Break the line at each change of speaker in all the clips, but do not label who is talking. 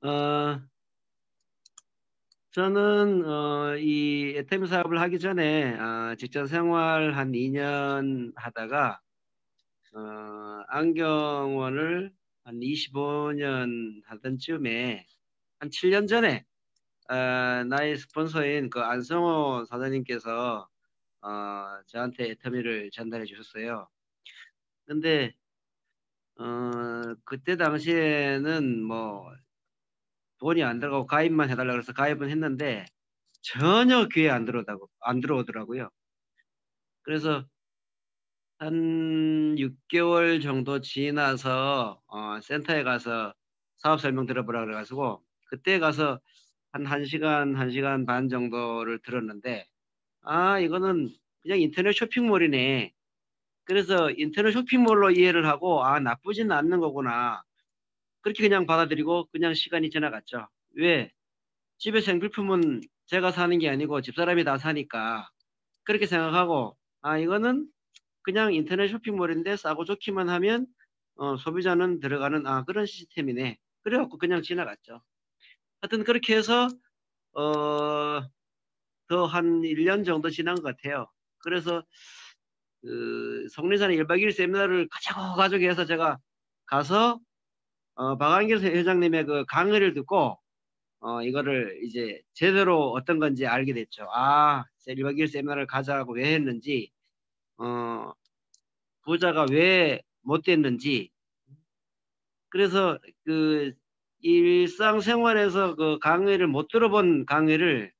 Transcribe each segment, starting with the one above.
어, 저는 이 애템 사업을 하기 전에 직장 생활 한 2년 하다가 안경원을 한 25년 하던 즈음에 한 7년 전에 나의 스폰서인 그 안성호 사장님께서 저한테 애터미를 전달해 주셨어요. 근데 그때 당시에는 뭐 돈이 안 들어가고 가입만 해달라고 해서 가입은 했는데 전혀 귀에 안 들어오더라고요. 그래서 한 6개월 정도 지나서 센터에 가서 사업 설명 들어보라 그래가지고 그때 가서 한 1시간, 1시간 반 정도를 들었는데 이거는 그냥 인터넷 쇼핑몰이네. 그래서 인터넷 쇼핑몰로 이해를 하고 나쁘지는 않는 거구나. 그렇게 그냥 받아들이고 그냥 시간이 지나갔죠. 왜? 집에 생필품은 제가 사는 게 아니고 집사람이 다 사니까 그렇게 생각하고 이거는 그냥 인터넷 쇼핑몰인데 싸고 좋기만 하면 소비자는 들어가는 그런 시스템이네. 그래갖고 그냥 지나갔죠. 하여튼 그렇게 해서 더 한 1년 정도 지난 것 같아요. 그래서 그 성리산에 1박 2일 세미나를 가지고 해서 제가 가서 박한길 회장님의 그 강의를 듣고 이거를 이제 제대로 어떤 건지 알게 됐죠. 1박 2일 세미나를 가자고 왜 했는지, 어, 부자가 왜 못 됐는지, 그래서 그 일상생활에서 그 강의를 못 들어본 강의를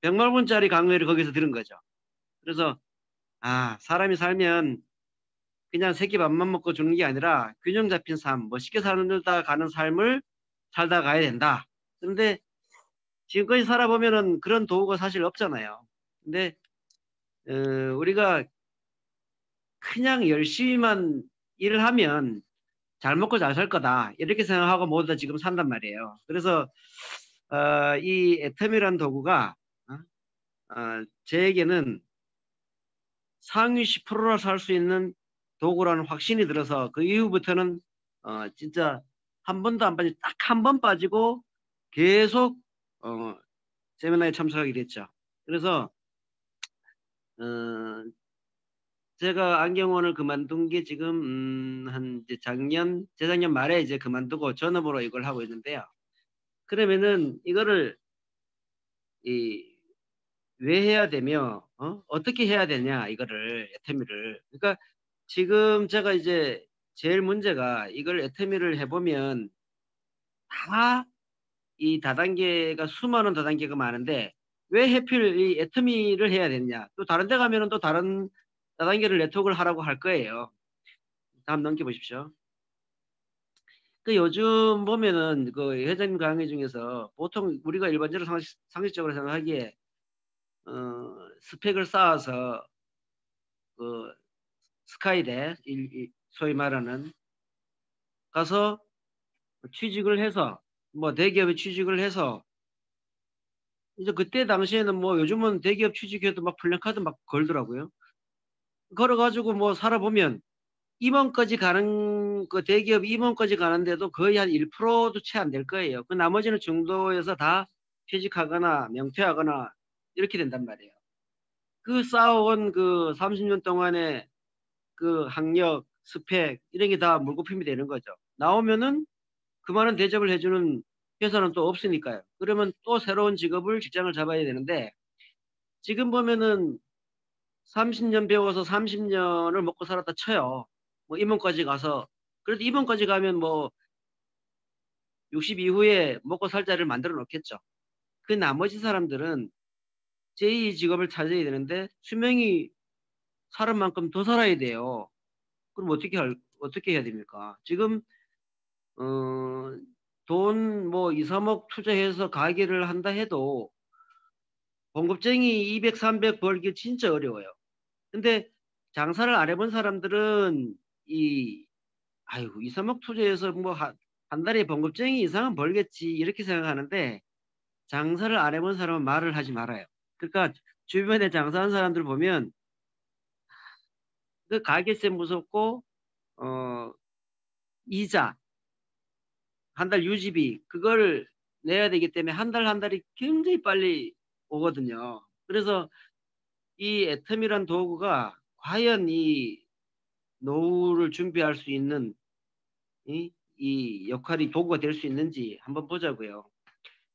100만 원짜리 강의를 거기서 들은 거죠. 그래서 사람이 살면 그냥 새끼 밥만 먹고 주는 게 아니라 균형 잡힌 삶, 멋있게 살다 가는 삶을 살다 가야 된다. 그런데 지금까지 살아보면은 그런 도구가 사실 없잖아요. 근데 어, 우리가 그냥 열심히만 일을 하면 잘 먹고 잘 살 거다. 이렇게 생각하고 모두 다 지금 산단 말이에요. 그래서 이 애텀이라는 도구가 제에게는 상위 10%나 살 수 있는 도구라는 확신이 들어서 그 이후부터는 진짜 한 번도 안 빠지고 딱 한 번 빠지고 계속 세미나에 참석하게 됐죠. 그래서 어, 제가 안경원을 그만둔 게 지금 한 이제 재작년 말에 이제 그만두고 전업으로 이걸 하고 있는데요. 그러면은 이거를 이 왜 해야 되며 어떻게 해야 되냐 이거를 애터미를. 그러니까 지금 제가 이제 제일 문제가 이걸 애터미를 해보면 다 이 다단계가 수많은 다단계가 많은데 왜 하필 이 애터미를 해야 되냐. 또 다른 데 가면은 또 다른 다단계를 네트워크를 하라고 할 거예요. 다음 넘겨보십시오. 그 요즘 보면은 그 회장님 강의 중에서 보통 우리가 일반적으로 상식적으로 생각하기에 스펙을 쌓아서 그 스카이대 소위 말하는 가서 취직을 해서 뭐 대기업에 취직을 해서 이제 그때 당시에는 뭐 요즘은 대기업 취직해도 막 플랜카드 막 걸더라고요. 걸어가지고 뭐 살아보면 임원까지 가는 그 대기업 임원까지 가는데도 거의 한 1%도 채 안 될 거예요. 그 나머지는 중도에서 다 퇴직하거나 명퇴하거나 이렇게 된단 말이에요. 그 쌓아온 그 30년 동안의 그 학력, 스펙 이런 게 다 물거품이 되는 거죠. 나오면은 그 많은 대접을 해주는 회사는 또 없으니까요. 그러면 또 새로운 직장을 잡아야 되는데 지금 보면은 30년 배워서 30년을 먹고 살았다 쳐요. 뭐 임원까지 가서 그래도 임원까지 가면 뭐 60 이후에 먹고 살 자리를 만들어 놓겠죠. 그 나머지 사람들은 제2 직업을 찾아야 되는데 수명이 사람 만큼 더 살아야 돼요. 그럼 어떻게 해야 됩니까? 지금 어, 돈 뭐 2, 3억 투자해서 가게를 한다 해도 봉급쟁이 200, 300 벌기 진짜 어려워요. 근데 장사를 안 해본 사람들은 아이고, 2, 3억 투자해서 뭐 한 달에 봉급쟁이 이상은 벌겠지 이렇게 생각하는데 장사를 안 해본 사람은 말을 하지 말아요. 그러니까 주변에 장사한 사람들 보면 그 가게세 무섭고 어, 이자 한 달 유지비 그걸 내야 되기 때문에 한 달 한 달이 굉장히 빨리 오거든요. 그래서 이 애텀이란 도구가 과연 이 노후를 준비할 수 있는 이 역할이 도구가 될 수 있는지 한번 보자고요.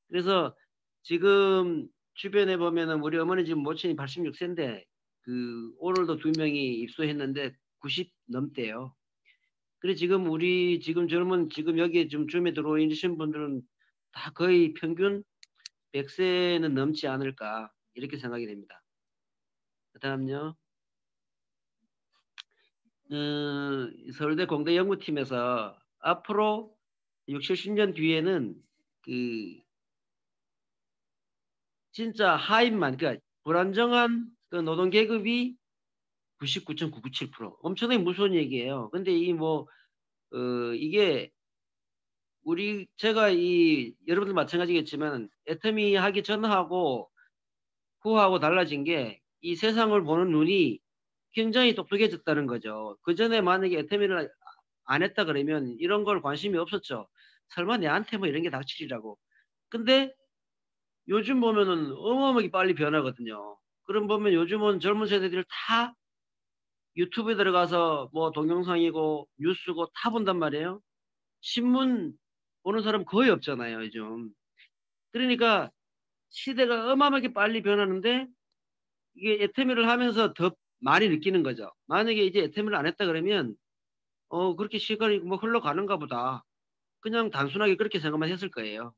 그래서 지금 주변에 보면은 우리 어머니 지금 모친이 86세인데 그 오늘도 2명이 입소했는데 90 넘대요. 그래 지금 우리 지금 젊은 지금 여기에 좀 줌에 들어오신 분들은 다 거의 평균 100세는 넘지 않을까 이렇게 생각이 됩니다. 그다음요. 서울대 공대 연구팀에서 앞으로 60, 70년 뒤에는 그 진짜 하인만 그러니까 불안정한 그 노동 계급이 99.997% 엄청나게 무서운 얘기예요. 근데 이 뭐 이게 우리 제가 이 여러분들 마찬가지겠지만 애터미 하기 전하고 후하고 달라진 게 이 세상을 보는 눈이 굉장히 똑똑해졌다는 거죠. 그전에 만약에 애터미를 안 했다 그러면 이런 걸 관심이 없었죠. 설마 내한테 뭐 이런 게 닥치리라고. 근데 요즘 보면은 어마어마하게 빨리 변하거든요. 그럼 보면 요즘은 젊은 세대들 다 유튜브에 들어가서 뭐 동영상이고 뉴스고 다 본단 말이에요. 신문 보는 사람 거의 없잖아요, 요즘. 그러니까 시대가 어마어마하게 빨리 변하는데 이게 애터미를 하면서 더 많이 느끼는 거죠. 만약에 이제 애터미를 안 했다 그러면 그렇게 시간이 뭐 흘러가는가 보다. 그냥 단순하게 그렇게 생각만 했을 거예요.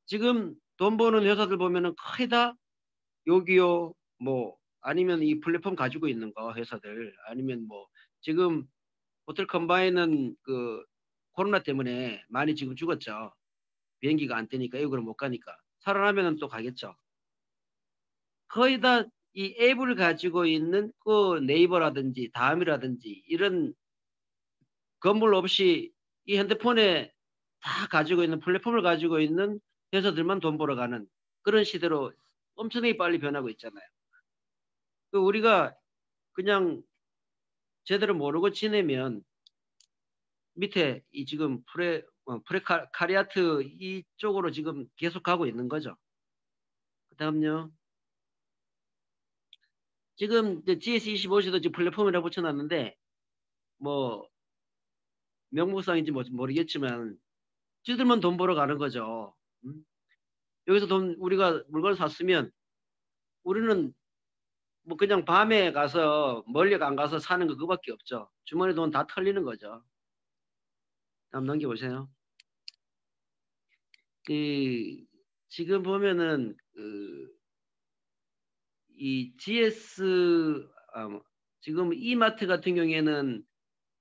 지금 돈 버는 회사들 보면은 거의 다 요기요, 뭐 아니면 이 플랫폼 가지고 있는 거 회사들 아니면 뭐 지금 호텔 컴바인은 그 코로나 때문에 많이 지금 죽었죠. 비행기가 안 뜨니까 외국으로 못 가니까 살아나면은 또 가겠죠. 거의 다 이 앱을 가지고 있는 그 네이버라든지 다음이라든지 이런 건물 없이 이 핸드폰에 다 가지고 있는 플랫폼을 가지고 있는 회사들만 돈 벌어가는 그런 시대로 엄청나게 빨리 변하고 있잖아요. 그 우리가 그냥 제대로 모르고 지내면 밑에 이 지금 프레카리아트 이쪽으로 지금 계속 가고 있는 거죠. 그다음요. 지금 GS25시도 지금 플랫폼이라고 붙여놨는데 뭐 명목상인지 모르겠지만 찌들면 돈 벌어 가는 거죠. 음? 여기서 돈 우리가 물건을 샀으면 우리는 뭐 그냥 밤에 가서 멀리 안 가서 사는 거 그거밖에 없죠. 주머니 돈 다 털리는 거죠. 다음 넘겨보세요. 그 지금 보면은 이 GS 지금 이마트 같은 경우에는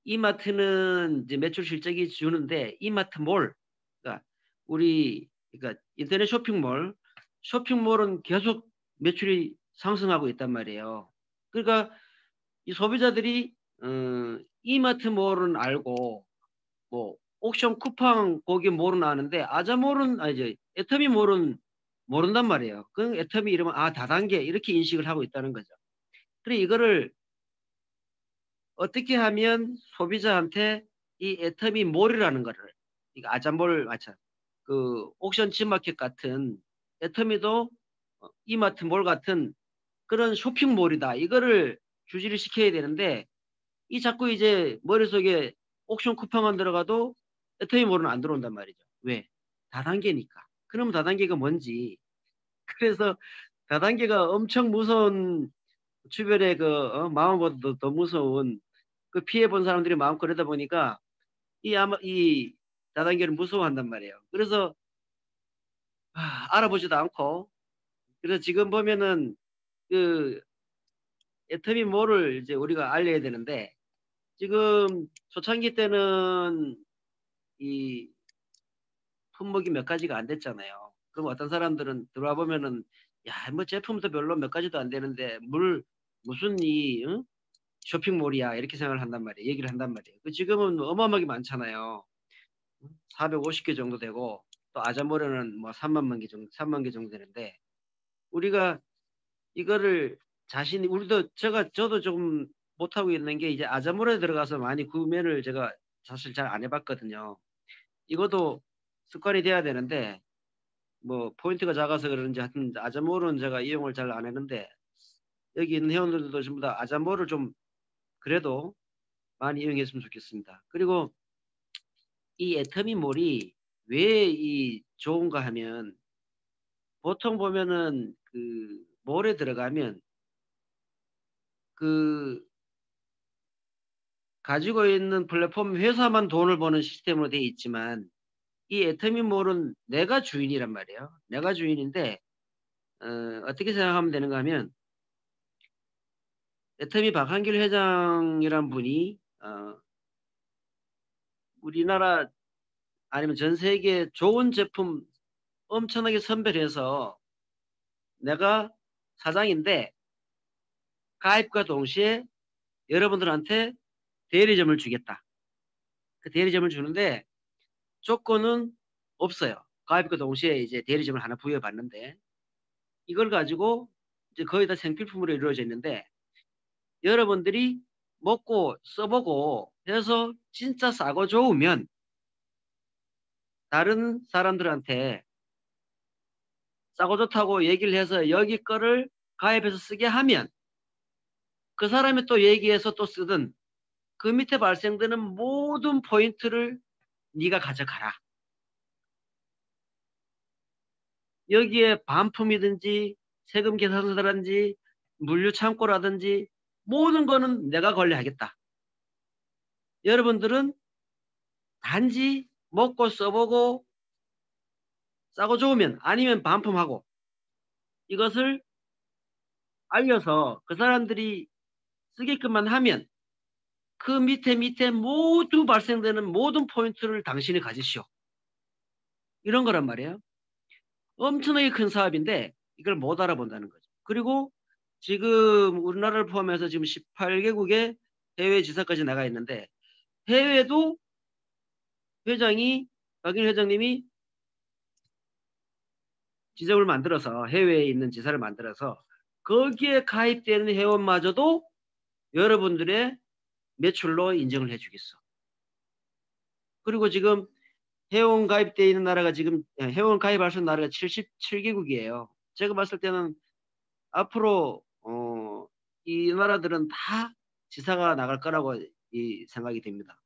이마트는 이제 매출 실적이 주는데 이마트몰 그러니까 우리 그러니까 인터넷 쇼핑몰은 계속 매출이 상승하고 있단 말이에요. 그러니까 이 소비자들이 이마트몰은 알고 뭐 옥션 쿠팡 거기 몰은 아는데 아자몰은 아니죠. 애터미몰은 모른단 말이에요. 그 애터미 이름은 다단계 이렇게 인식을 하고 있다는 거죠. 그래 이거를 어떻게 하면 소비자한테 이 애터미 몰이라는 거를 이거 아자몰 마찬 그 옥션 G마켓 같은 애터미도 이마트 몰 같은 그런 쇼핑몰이다. 이거를 주지를 시켜야 되는데 이 자꾸 이제 머릿속에 옥션 쿠팡만 들어가도 애터미 몰은 안 들어온단 말이죠. 왜? 다단계니까. 그러면 다단계가 뭔지. 그래서 다단계가 엄청 무서운 주변에 그 마음보다 더 무서운 그 피해 본 사람들이 많고 그러다 보니까 이 다단계를 무서워한단 말이에요. 그래서 알아보지도 않고 그래서 지금 보면은 그 애터미 몰을 이제 우리가 알려야 되는데 지금 초창기 때는 이 품목이 몇 가지가 안 됐잖아요. 그럼 어떤 사람들은 들어와 보면은 야, 뭐 제품도 별로 몇 가지도 안 되는데 무슨 쇼핑몰이야 이렇게 생각을 한단 말이에요. 얘기를 한단 말이에요. 그 지금은 어마어마하게 많잖아요. 450개 정도 되고 또 아자모레는 뭐 3만 개 정도 되는데 우리가 이거를 우리도 저도 조금 못하고 있는 게 이제 아자모레 들어가서 많이 구매를 제가 사실 잘 안 해봤거든요. 이것도 습관이 돼야 되는데 뭐 포인트가 작아서 그런지 하여튼 아자모르는 제가 이용을 잘 안 했는데 여기 있는 회원들도 전부 다 아자모를 좀 그래도 많이 이용했으면 좋겠습니다. 그리고 이 애터미몰이 왜 이 좋은가 하면 보통 보면은 그 몰에 들어가면 그 가지고 있는 플랫폼 회사만 돈을 버는 시스템으로 돼 있지만 이 애터미몰은 내가 주인이란 말이에요. 내가 주인인데 어떻게 생각하면 되는가 하면 애터미 박한길 회장이란 분이 우리나라 아니면 전 세계 좋은 제품 엄청나게 선별해서 내가 사장인데 가입과 동시에 여러분들한테 대리점을 주겠다. 그 대리점을 주는데 조건은 없어요. 가입과 동시에 이제 대리점을 하나 부여받는데 이걸 가지고 이제 거의 다 생필품으로 이루어져 있는데 여러분들이 먹고 써보고 해서 진짜 싸고 좋으면 다른 사람들한테 싸고 좋다고 얘기를 해서 여기 거를 가입해서 쓰게 하면 그 사람이 또 얘기해서 또 쓰든 그 밑에 발생되는 모든 포인트를 네가 가져가라. 여기에 반품이든지 세금 계산서라든지 물류 창고라든지 모든 거는 내가 관리하겠다. 여러분들은 단지 먹고 써보고 싸고 좋으면 아니면 반품하고 이것을 알려서 그 사람들이 쓰게끔만 하면 그 밑에 모두 발생되는 모든 포인트를 당신이 가지시오. 이런 거란 말이에요. 엄청나게 큰 사업인데 이걸 못 알아본다는 거죠. 그리고 지금 우리나라를 포함해서 지금 18개국에 해외 지사까지 나가 있는데 해외도 회장이 박인 회장님이 지점을 만들어서 해외에 있는 지사를 만들어서 거기에 가입되는 회원마저도 여러분들의 매출로 인정을 해주겠어. 그리고 지금 회원 가입되어 있는 나라가 지금 회원 가입할 수 있는 나라가 77개국이에요. 제가 봤을 때는 앞으로 이 나라들은 다 지사가 나갈 거라고 이 생각이 됩니다.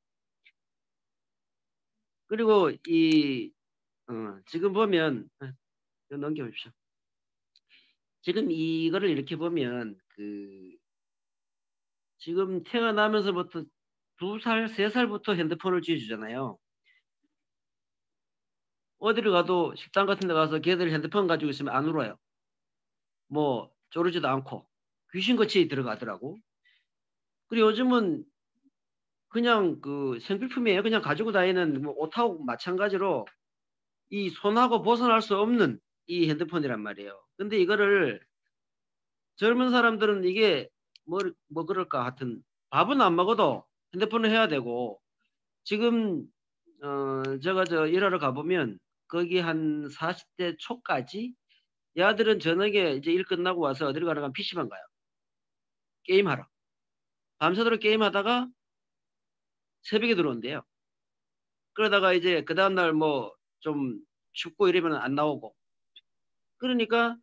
그리고 이 지금 보면 넘겨보십시오. 지금 이거를 이렇게 보면 그 지금 태어나면서부터 2살, 3살부터 핸드폰을 쥐어주잖아요. 어디를 가도 식당 같은 데 가서 걔들 핸드폰 가지고 있으면 안 울어요. 뭐 쪼르지도 않고 귀신같이 들어가더라고. 그리고 요즘은 그냥 그 생필품이에요. 그냥 가지고 다니는 뭐 옷하고 마찬가지로 이 손하고 벗어날 수 없는 이 핸드폰이란 말이에요. 근데 이거를 젊은 사람들은 이게 뭐 그럴까 하여튼 밥은 안 먹어도 핸드폰을 해야 되고 지금 제가 저 일하러 가보면 거기 한 40대 초까지 야들은 저녁에 이제 일 끝나고 와서 어디로 가나 가면 PC방 가요. 게임하러. 밤새도록 게임하다가 새벽에 들어온대요. 그러다가 이제 그 다음날 뭐 좀 춥고 이러면 안 나오고. 그러니까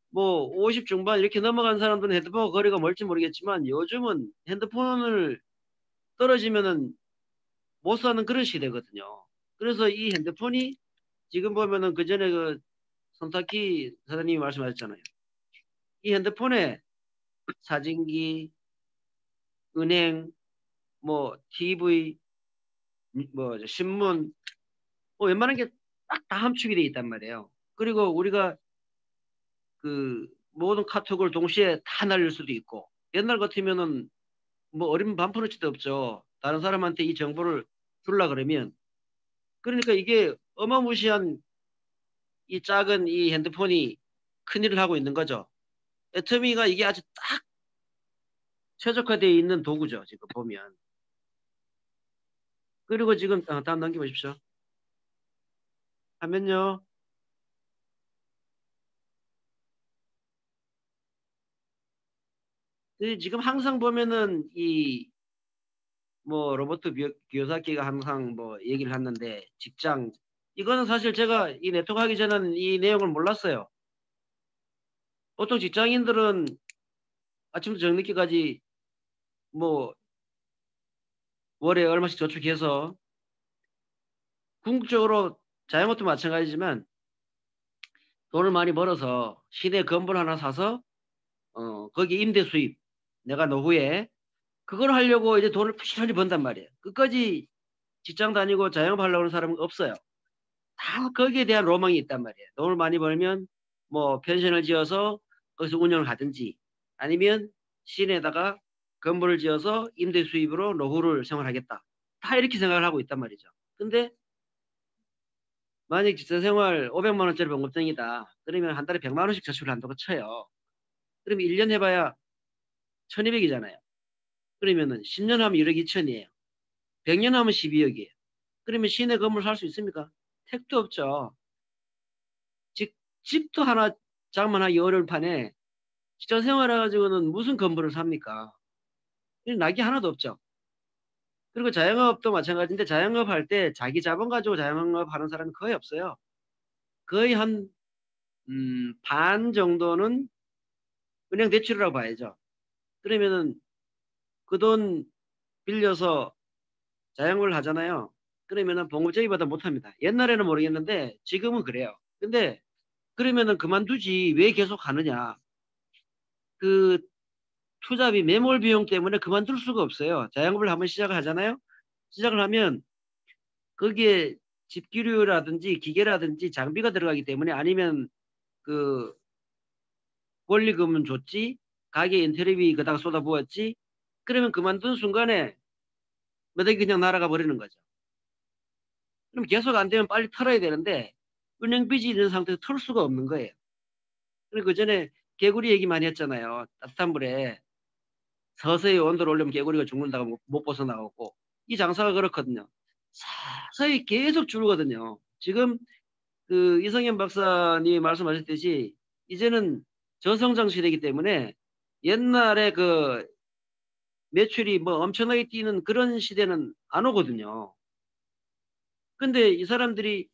뭐 50 중반 이렇게 넘어간 사람들은 핸드폰과 거리가 멀지 모르겠지만 요즘은 핸드폰을 떨어지면은 못 사는 그런 시대거든요. 그래서 이 핸드폰이 지금 보면은 그 전에 그 손타키 사장님이 말씀하셨잖아요. 이 핸드폰에 사진기, 은행, 뭐 TV, 뭐 신문, 뭐 웬만한 게 딱 다 함축이 돼 있단 말이에요. 그리고 우리가 그 모든 카톡을 동시에 다 날릴 수도 있고 옛날 같으면은 뭐 어린 반푼어치도 없죠. 다른 사람한테 이 정보를 줄라 그러면 그러니까 이게 어마무시한 이 작은 이 핸드폰이 큰일을 하고 있는 거죠. 애터미가 이게 아주 딱 최적화되어 있는 도구죠. 지금 보면. 그리고 지금 다음 넘겨보십시오. 하면요. 지금 항상 보면은 이 뭐 로버트 기요사키가 항상 뭐 얘기를 했는데 직장 이거는 사실 제가 이 네트워크 하기 전에는 이 내용을 몰랐어요. 보통 직장인들은 아침부터 저녁까지 뭐 월에 얼마씩 저축해서 궁극적으로 자영업도 마찬가지지만 돈을 많이 벌어서 시내 건물 하나 사서 거기 임대 수입 내가 노후에 그걸 하려고 이제 돈을 부지런히 번단 말이에요. 끝까지 직장 다니고 자영업 하려고 하는 사람은 없어요. 다 거기에 대한 로망이 있단 말이에요. 돈을 많이 벌면 뭐 펜션을 지어서 거기서 운영을 하든지 아니면 시내에다가 건물을 지어서 임대 수입으로 노후를 생활하겠다. 다 이렇게 생각을 하고 있단 말이죠. 근데 만약 직장 생활 500만 원짜리 봉급쟁이다. 그러면 한 달에 100만 원씩 저축을 한다고 쳐요. 그러면 1년 해봐야 1200이잖아요. 그러면은 10년 하면 1억 2천이에요. 100년 하면 12억이에요. 그러면 시내 건물 살 수 있습니까? 택도 없죠. 집도 하나 장만하기 어려울 판에 직장 생활해가지고는 무슨 건물을 삽니까? 낙이 하나도 없죠. 그리고 자영업도 마찬가지인데 자영업 할 때 자기 자본 가지고 자영업 하는 사람이 거의 없어요. 거의 한, 반 정도는 은행 대출이라고 봐야죠. 그러면은 그 돈 빌려서 자영업을 하잖아요. 그러면은 봉급쟁이보다 못합니다. 옛날에는 모르겠는데 지금은 그래요. 근데 그러면은 그만두지 왜 계속 하느냐. 그 투자비 매몰 비용 때문에 그만둘 수가 없어요. 자영업을 한번 시작을 하잖아요. 시작을 하면 거기에 집기류라든지 기계라든지 장비가 들어가기 때문에 아니면 그 권리금은 줬지 가게 인테리어비 그다가 쏟아부었지 그러면 그만둔 순간에 매덕이 그냥 날아가 버리는 거죠. 그럼 계속 안 되면 빨리 털어야 되는데 은행 빚이 있는 상태에서 털 수가 없는 거예요. 그리고 그 전에 개구리 얘기 많이 했잖아요. 따뜻한 물에 서서히 온도를 올리면 개구리가 죽는다고 못 벗어나고 이 장사가 그렇거든요. 서서히 계속 줄거든요. 지금 그 이성현 박사님이 말씀하셨듯이 이제는 저성장 시대이기 때문에 옛날에 그 매출이 뭐 엄청나게 뛰는 그런 시대는 안 오거든요. 근데 이 사람들이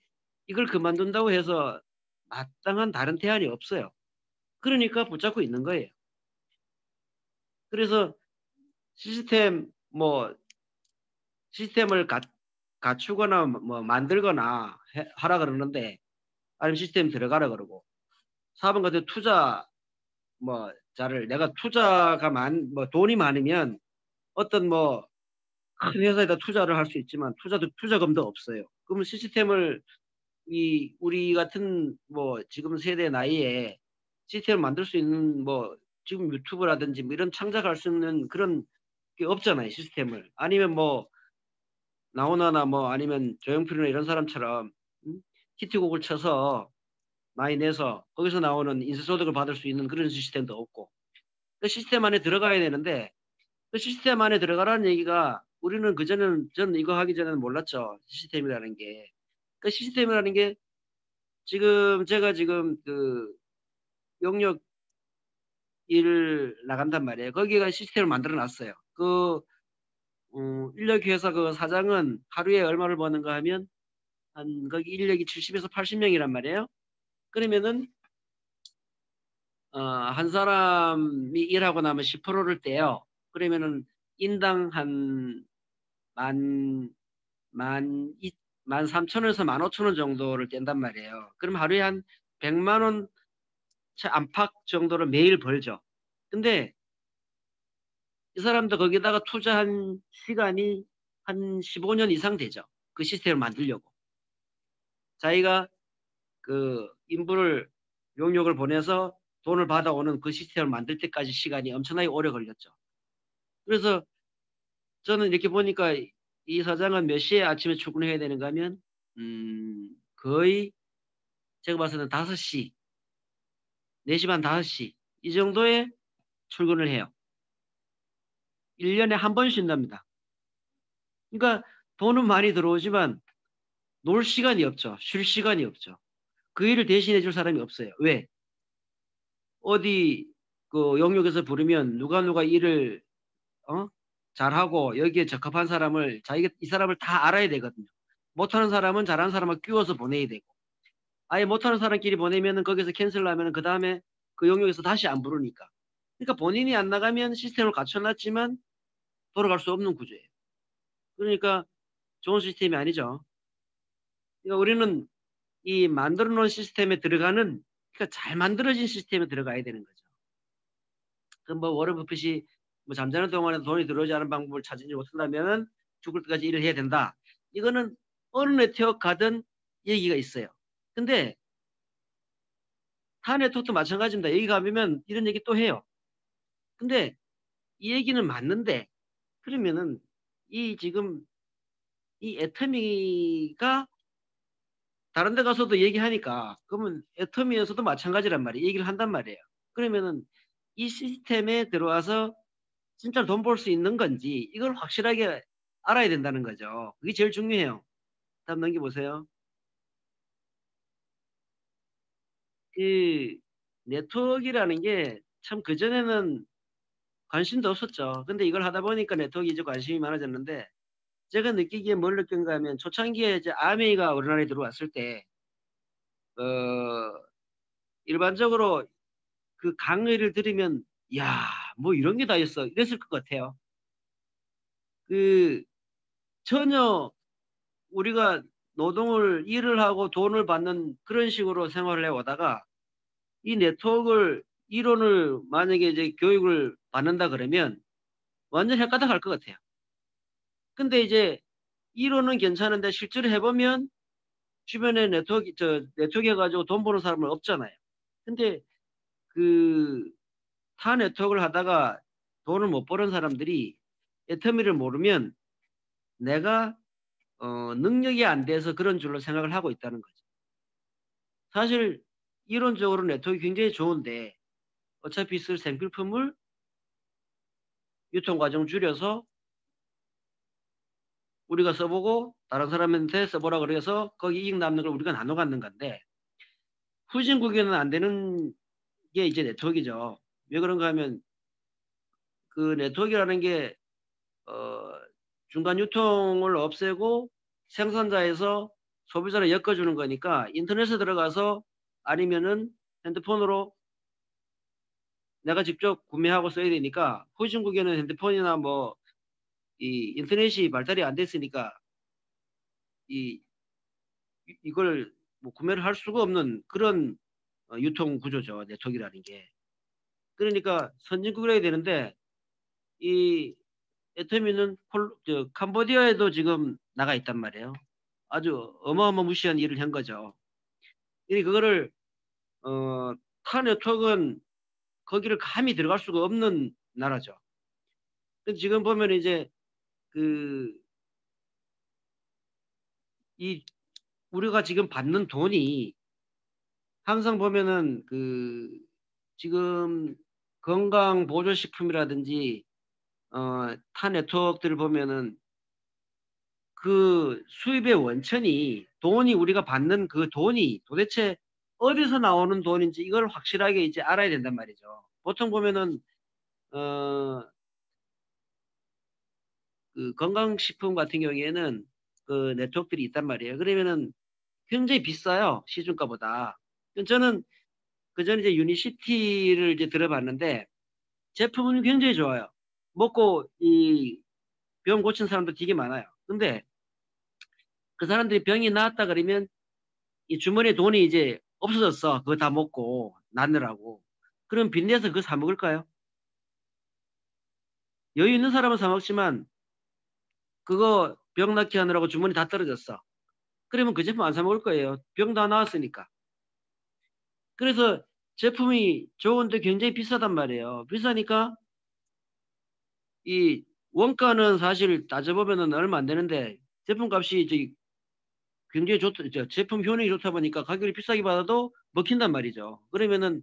이걸 그만둔다고 해서 마땅한 다른 대안이 없어요. 그러니까 붙잡고 있는 거예요. 그래서 시스템 뭐 시스템을 갖추거나 뭐 만들거나 하라 그러는데 아니면 시스템 들어가라 그러고 4번 같은 투자 뭐 자를 내가 투자가 뭐 돈이 많으면 어떤 뭐 큰 회사에다 투자를 할 수 있지만 투자금도 없어요. 그러면 시스템을 이 우리 같은 뭐 지금 세대 나이에 시스템을 만들 수 있는 뭐 지금 유튜브라든지 뭐 이런 창작할 수 있는 그런 게 없잖아요. 시스템을 아니면 뭐 나오나나 뭐 아니면 조용필이나 이런 사람처럼 히트곡을 쳐서 많이 내서 거기서 나오는 인쇄소득을 받을 수 있는 그런 시스템도 없고 그 시스템 안에 들어가야 되는데 그 시스템 안에 들어가라는 얘기가 우리는 그전에는 전 이거 하기 전에는 몰랐죠. 시스템이라는 게. 그 시스템이라는 게 지금 제가 지금 그 용역 일 나간단 말이에요. 거기가 시스템을 만들어 놨어요. 그 인력 회사 그 사장은 하루에 얼마를 버는가 하면 한 거기 인력이 70에서 80명이란 말이에요. 그러면은 한 사람이 일하고 나면 10%를 떼요. 그러면은 인당 한 만, 만, 만 3천원에서 15,000원 정도를 뗀단 말이에요. 그럼 하루에 한 100만 원 안팎 정도를 매일 벌죠. 근데 이 사람도 거기다가 투자한 시간이 한 15년 이상 되죠. 그 시스템을 만들려고. 자기가 그 인부를 용역을 보내서 돈을 받아오는 그 시스템을 만들 때까지 시간이 엄청나게 오래 걸렸죠. 그래서 저는 이렇게 보니까 이 사장은 몇 시에 아침에 출근해야 되는가 하면 거의 제가 봐서는 5시, 4시 반 5시 이 정도에 출근을 해요. 1년에 한 번 쉰답니다. 그러니까 돈은 많이 들어오지만 놀 시간이 없죠. 쉴 시간이 없죠. 그 일을 대신해 줄 사람이 없어요. 왜? 어디 그 영역에서 부르면 누가 일을 어? 잘하고 여기에 적합한 사람을 자기가 이 사람을 다 알아야 되거든요. 못하는 사람은 잘하는 사람을 끼워서 보내야 되고 아예 못하는 사람끼리 보내면은 거기서 캔슬하면은 그다음에 그 영역에서 다시 안 부르니까. 그러니까 본인이 안 나가면 시스템을 갖춰 놨지만 돌아갈 수 없는 구조예요. 그러니까 좋은 시스템이 아니죠. 그러니까 우리는 이 만들어 놓은 시스템에 들어가는 그러니까 잘 만들어진 시스템에 들어가야 되는 거죠. 그 뭐 워런 버핏이 뭐 잠자는 동안에 돈이 들어오지 않은 방법을 찾지 못한다면은 죽을 때까지 일을 해야 된다. 이거는 어느 네트워크 가든 얘기가 있어요. 근데 타 네트워크도 마찬가지입니다. 여기 가면 이런 얘기 또 해요. 근데 이 얘기는 맞는데 그러면은 이 지금 이 애터미가 다른 데 가서도 얘기하니까 그러면 애터미에서도 마찬가지란 말이에요. 얘기를 한단 말이에요. 그러면은 이 시스템에 들어와서 진짜 돈 벌 수 있는 건지 이걸 확실하게 알아야 된다는 거죠. 그게 제일 중요해요. 다음 넘겨보세요. 그 네트워크라는 게 참 그전에는 관심도 없었죠. 근데 이걸 하다 보니까 네트워크 이제 관심이 많아졌는데 제가 느끼기에 뭘 느낀가 하면 초창기에 이제 아메이가 우리나라에 들어왔을 때 일반적으로 그 강의를 들으면 야, 뭐 이런 게 다 있어. 이랬을 것 같아요. 그 전혀 우리가 노동을 일을 하고 돈을 받는 그런 식으로 생활을 해 오다가 이 네트워크를 이론을 만약에 이제 교육을 받는다 그러면 완전 헷가닥 할 것 같아요. 근데 이제 이론은 괜찮은데 실제로 해보면 주변에 네트워크 해가지고 돈 버는 사람은 없잖아요. 근데 그 타 네트워크를 하다가 돈을 못 버는 사람들이 애터미를 모르면 내가 능력이 안 돼서 그런 줄로 생각을 하고 있다는 거죠. 사실 이론적으로 네트워크 굉장히 좋은데 어차피 쓸 생필품을 유통 과정 줄여서 우리가 써보고 다른 사람한테 써보라 그래서 거기 이익 남는 걸 우리가 나눠 갖는 건데 후진국에는 안 되는 게 이제 네트워크죠. 왜 그런가 하면 그 네트워크라는 게 어, 중간 유통을 없애고 생산자에서 소비자를 엮어주는 거니까 인터넷에 들어가서 아니면은 핸드폰으로 내가 직접 구매하고 써야 되니까 후진국에는 핸드폰이나 뭐 이 인터넷이 발달이 안 됐으니까 이 이걸 뭐 구매를 할 수가 없는 그런 유통 구조죠. 네트워크라는 게. 그러니까 선진국이라 해야 되는데 이 애터미는 캄보디아에도 지금 나가 있단 말이에요. 아주 어마어마무시한 일을 한 거죠. 이 그거를 어, 타 네트워크는 거기를 감히 들어갈 수가 없는 나라죠. 근데 지금 보면 이제 그 이 우리가 지금 받는 돈이 항상 보면은 그 지금 건강 보조식품이라든지 타 네트워크들을 보면은 그 수입의 원천이 돈이 우리가 받는 그 돈이 도대체 어디서 나오는 돈인지 이걸 확실하게 이제 알아야 된단 말이죠. 보통 보면은 어, 그 건강식품 같은 경우에는 그 네트워크들이 있단 말이에요. 그러면은 굉장히 비싸요. 시중가보다. 저는 그전 이제 유니시티를 이제 들어봤는데 제품은 굉장히 좋아요. 먹고 이 병 고친 사람도 되게 많아요. 근데 그 사람들이 병이 나았다 그러면 이 주머니에 돈이 이제 없어졌어. 그거 다 먹고 낫느라고. 그럼 빚내서 그거 사 먹을까요? 여유 있는 사람은 사 먹지만 그거 병 낫게 하느라고 주머니 다 떨어졌어. 그러면 그 제품 안 사 먹을 거예요. 병 다 나았으니까. 그래서 제품이 좋은데 굉장히 비싸단 말이에요. 비싸니까 이 원가는 사실 따져보면은 얼마 안 되는데 제품 값이 저기 굉장히 좋다, 제품 효능이 좋다 보니까 가격이 비싸게 받아도 먹힌단 말이죠. 그러면은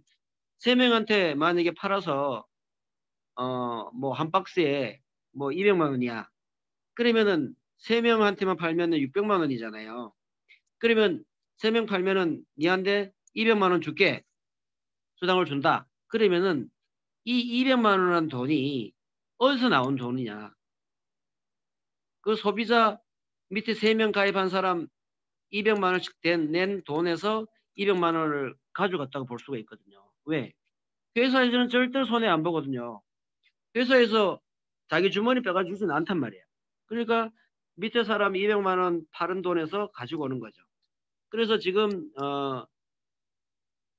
세 명한테 만약에 팔아서 뭐 한 박스에 뭐 200만 원이야. 그러면은 세 명한테만 팔면은 600만 원이잖아요. 그러면 세 명 팔면은 니한테 200만 원 줄게. 수당을 준다. 그러면은 이 200만 원이라는 돈이 어디서 나온 돈이냐? 그 소비자 밑에 3명 가입한 사람 200만 원씩 낸 돈에서 200만 원을 가져갔다고 볼 수가 있거든요. 왜? 회사에서는 절대로 손해 안 보거든요. 회사에서 자기 주머니 빼가지고 주지는 않단 말이에요. 그러니까 밑에 사람 200만 원 파른 돈에서 가지고 오는 거죠. 그래서 지금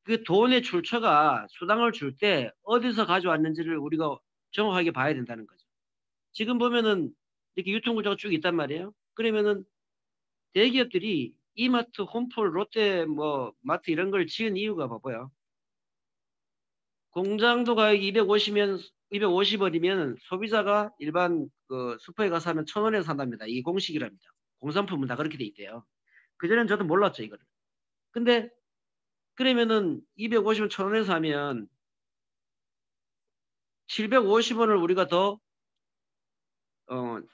그 돈의 출처가 수당을 줄 때 어디서 가져왔는지를 우리가 정확하게 봐야 된다는 거죠. 지금 보면은 이렇게 유통구조가 쭉 있단 말이에요. 그러면은 대기업들이 이마트, 홈플, 롯데 뭐 마트 이런 걸 지은 이유가 봐봐요. 공장도 가격이 250원이면 소비자가 일반 그 슈퍼에 가서 사면 1,000원에 산답니다. 이게 공식이랍니다. 공산품은 다 그렇게 돼 있대요. 그전에는 저도 몰랐죠, 이거를. 근데 그러면은 250원 1,000원에 사면 750원을 우리가 더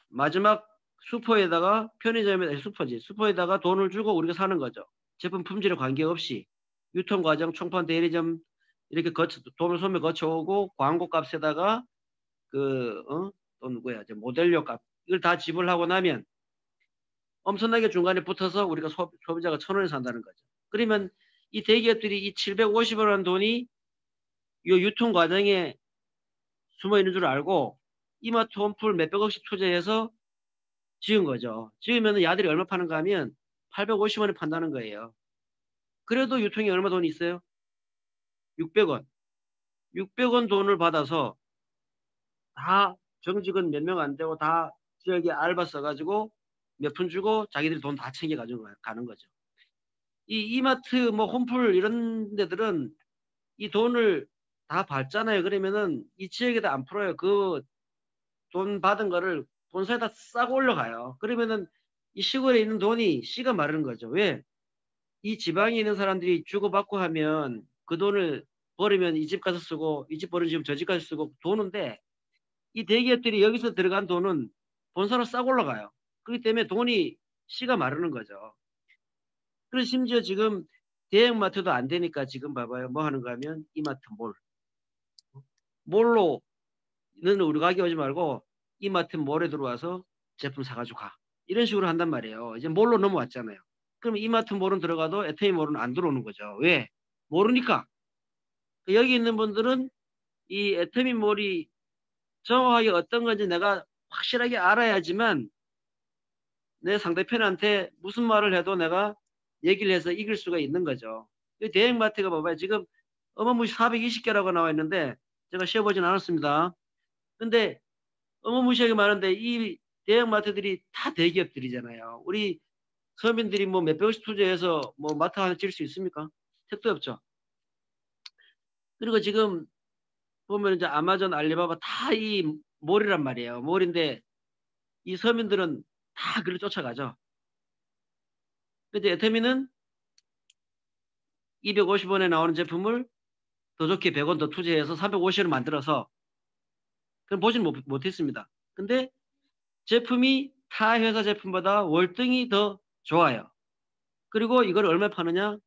마지막 슈퍼에다가 편의점에 슈퍼에다가 돈을 주고 우리가 사는 거죠. 제품 품질에 관계없이 유통과정, 총판, 대리점 이렇게 돈을 소매 거쳐오고 광고값에다가 또 누구야 모델료 값 이걸 다 지불하고 나면 엄청나게 중간에 붙어서 우리가 소비자가 1,000원에 산다는 거죠. 그러면 이 대기업들이 이 750원이라는 돈이 이 유통 과정에 숨어 있는 줄 알고 이마트 홈플 몇백억씩 투자해서 지은 거죠. 지으면 야들이 얼마 파는가 하면 850원에 판다는 거예요. 그래도 유통이 얼마 돈이 있어요? 600원. 600원 돈을 받아서 다 정직원 몇 명 안 되고 다 지역에 알바 써가지고 몇 푼 주고 자기들이 돈 다 챙겨가지고 가는 거죠. 이 이마트 뭐 홈플 이런 데들은 이 돈을 다 받잖아요. 그러면은 이 지역에다 안 풀어요. 그 돈 받은 거를 본사에다 싸고 올려가요. 그러면은 이 시골에 있는 돈이 씨가 마르는 거죠. 왜? 이 지방에 있는 사람들이 주고받고 하면 그 돈을 버리면 이 집 가서 쓰고 이 집 버리면 지금 저 집 가서 쓰고 도는데 이 대기업들이 여기서 들어간 돈은 본사로 싹 올라가요. 그렇기 때문에 돈이 씨가 마르는 거죠. 그래서 심지어 지금 대형마트도 안 되니까 지금 봐봐요. 뭐 하는가 하면 이마트 몰. 몰로는 우리 가게 오지 말고 이마트 몰에 들어와서 제품 사가지고 가. 이런 식으로 한단 말이에요. 이제 몰로 넘어왔잖아요. 그럼 이마트 몰은 들어가도 에테이 몰은 안 들어오는 거죠. 왜? 모르니까. 여기 있는 분들은 이 에테미 몰이 정확하게 어떤 건지 내가 확실하게 알아야지만 내 상대편한테 무슨 말을 해도 내가 얘기를 해서 이길 수가 있는 거죠. 대형마트가 봐봐요. 지금 어마무시 420개라고 나와 있는데 제가 쉬어보진 않았습니다. 근데 어마무시하게 많은데 이 대형마트들이 다 대기업들이잖아요. 우리 서민들이 뭐 몇백억씩 투자해서 뭐 마트 하나 질 수 있습니까? 택도 없죠. 그리고 지금 보면 이제 아마존, 알리바바 다 이 몰이란 말이에요. 몰인데 이 서민들은 다 그를 쫓아가죠. 근데 에테미는 250원에 나오는 제품을 더 좋게 100원 더 투자해서 350원을 만들어서 그럼 보지는 못했습니다. 근데 제품이 타 회사 제품보다 월등히 더 좋아요. 그리고 이걸 얼마에 파느냐?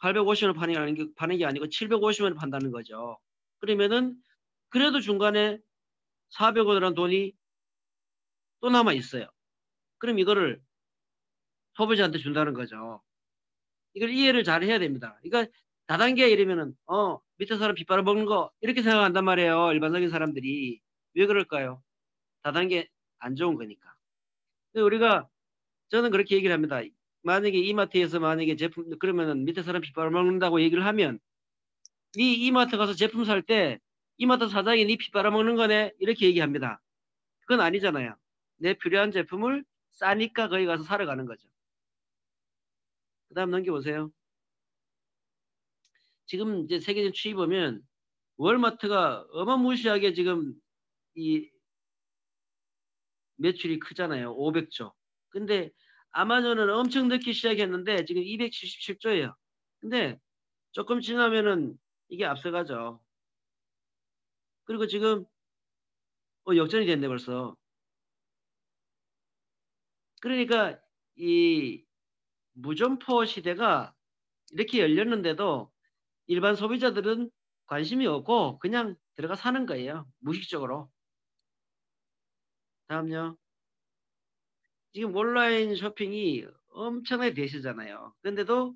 850원을 파는 게 아니고 750원에 판다는 거죠. 그러면은 그래도 중간에 400원이라는 돈이 또 남아 있어요. 그럼 이거를 소비자한테 준다는 거죠. 이걸 이해를 잘 해야 됩니다. 그러니까 다단계 이러면은 밑에 사람 빗바람 먹는 거 이렇게 생각한단 말이에요. 일반적인 사람들이. 왜 그럴까요? 다단계 안 좋은 거니까. 우리가 저는 그렇게 얘기를 합니다. 만약에 이마트에서 만약에 제품 그러면은 밑에 사람 빗바람 먹는다고 얘기를 하면 네 이마트 가서 제품 살 때 이마트 사장이 네 빗바람 먹는 거네 이렇게 얘기합니다. 그건 아니잖아요. 내 필요한 제품을 싸니까 거기 가서 사러 가는 거죠. 그 다음 넘겨보세요. 지금 이제 세계적 추이 보면 월마트가 어마무시하게 지금 이 매출이 크잖아요. 500조. 근데 아마존은 엄청 늦게 시작했는데 지금 277조예요. 근데 조금 지나면은 이게 앞서가죠. 그리고 지금 역전이 됐네 벌써. 그러니까 이 무점포 시대가 이렇게 열렸는데도 일반 소비자들은 관심이 없고 그냥 들어가 사는 거예요. 무의식적으로. 다음요. 지금 온라인 쇼핑이 엄청나게 대세잖아요. 근데도